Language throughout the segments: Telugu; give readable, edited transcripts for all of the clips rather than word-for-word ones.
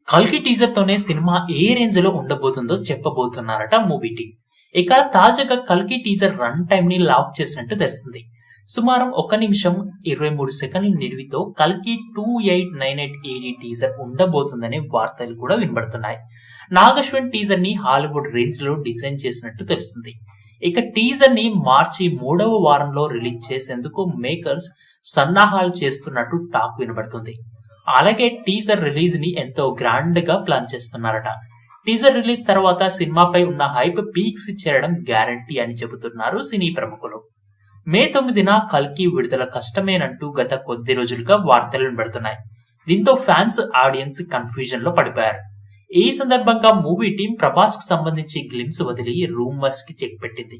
కల్కి టీజర్ తోనే సినిమా ఏ రేంజ్ లో ఉండబోతుందో చెప్పబోతున్నారట మూవీ టీం. ఇక తాజాగా కల్కి టీజర్ రన్ టైమ్ ని లాక్ చేసినట్టు తెలుస్తుంది. సుమారు 1 నిమిషం 23 సెకండ్ల నిడివితో కల్కి 2898 AD టీజర్ ఉండబోతుందనే వార్తలు కూడా వినబడుతున్నాయి. నాగశ్వన్ టీజర్ ని హాలీవుడ్ రేంజ్ లో డిజైన్ చేసినట్టు తెలుస్తుంది. ఇక టీజర్ ని మార్చి 3వ వారంలో రిలీజ్ చేసేందుకు మేకర్స్ సన్నాహాలు చేస్తున్నట్టు టాక్ వినబడుతుంది. అలాగే టీజర్ రిలీజ్ ని ఎంతో గ్రాండ్ గా ప్లాన్ చేస్తున్నారట. టీజర్ రిలీజ్ తర్వాత సినిమాపై ఉన్న హైప్ పీక్స్ చేరడం గ్యారంటీ అని చెబుతున్నారు సినీ ప్రముఖులు. మే 9న కల్కి విడుదల కష్టమేనంటూ గత కొద్ది రోజులుగా వార్తలు వినబడుతున్నాయి. దీంతో ఫ్యాన్స్ ఆడియన్స్ కన్ఫ్యూజన్ లో పడిపోయారు. ఈ సందర్భంగా మూవీ టీం ప్రభాస్ కు సంబంధించి గ్లిమ్స్ వదిలి రూమర్స్ కి చెక్ పెట్టింది.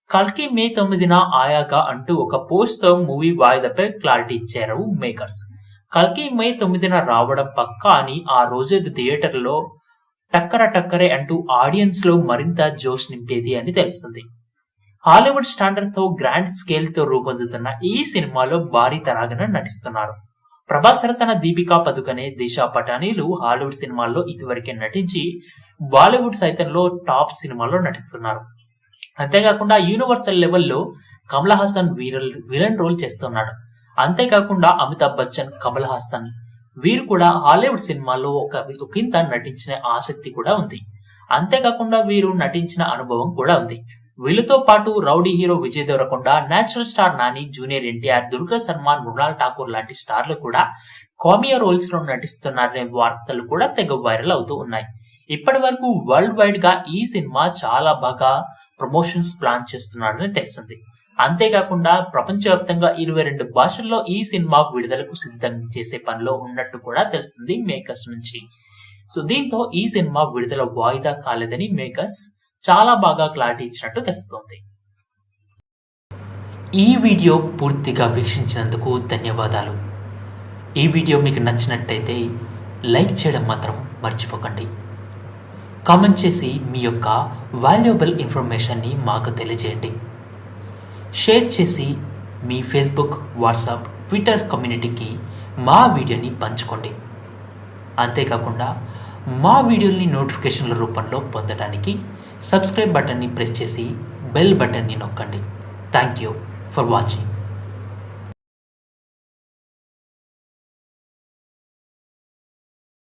కల్కి మే 9న ఆయాగా అంటూ ఒక పోస్ట్ తో మూవీ వాయిదాపై క్లారిటీ ఇచ్చారు మేకర్స్. కల్కి మే 9న రావడం పక్కా అని ఆ రోజు థియేటర్లో టక్కరే అంటూ ఆడియన్స్ లో మరింత జోష్ నింపేది అని తెలుస్తుంది. హాలీవుడ్ స్టాండర్డ్ తో గ్రాండ్ స్కేల్ తో రూపొందుతున్న ఈ సినిమాలో భారీ తరాగన నటిస్తున్నారు. ప్రభాస్ సరసన దీపికా పదుకనే, దిశా పటానీలు హాలీవుడ్ సినిమాల్లో ఇదివరకే నటించి బాలీవుడ్ సైతంలో టాప్ సినిమాల్లో నటిస్తున్నారు. అంతేకాకుండా యూనివర్సల్ లెవెల్లో కమల్ హాసన్ విలన్ రోల్ చేస్తున్నాడు. అంతేకాకుండా అమితాబ్ బచ్చన్, కమల్ హాసన్ వీరు కూడా హాలీవుడ్ సినిమాల్లో ఒకంత నటించిన ఆసక్తి కూడా ఉంది. అంతేకాకుండా వీరు నటించిన అనుభవం కూడా ఉంది. వీళ్ళతో పాటు rowdy hero Vijay Deverakonda, natural star Nani, junior NTR, Dulquer Salmaan, Mrunal Thakur లాంటి స్టార్లు కూడా కామియో రోల్స్ లో నటిస్తున్నారనే వార్తలు కూడా తెగ వైరల్ అవుతూ ఉన్నాయి. ఇప్పటి వరకు వరల్డ్ వైడ్ గా ఈ సినిమా చాలా బాగా ప్రమోషన్స్ ప్లాన్ చేస్తున్నారని తెలుస్తుంది. అంతేకాకుండా ప్రపంచవ్యాప్తంగా 22 భాషల్లో ఈ సినిమా విడుదలకు సిద్ధం చేసే పనిలో ఉన్నట్టు కూడా తెలుస్తుంది మేకర్స్ నుంచి. సో దీంతో ఈ సినిమా విడుదల వాయిదా కాలేదని మేకర్స్ చాలా బాగా క్లారిటీ ఇచ్చినట్టు తెలుస్తోంది. ఈ వీడియో పూర్తిగా వీక్షించినందుకు ధన్యవాదాలు. ఈ వీడియో మీకు నచ్చినట్టయితే లైక్ చేయడం మాత్రం మర్చిపోకండి. కామెంట్ చేసి మీ యొక్క వాల్యుబుల్ ఇన్ఫర్మేషన్ని మాకు తెలియజేయండి. షేర్ చేసి మీ ఫేస్బుక్, వాట్సాప్, ట్విట్టర్ కమ్యూనిటీకి మా వీడియోని పంచుకోండి. అంతేకాకుండా మా వీడియోని నోటిఫికేషన్ల రూపంలో పొందడానికి సబ్స్క్రైబ్ బటన్ని ప్రెస్ చేసి బెల్ బటన్ని నొక్కండి. Thank you for watching.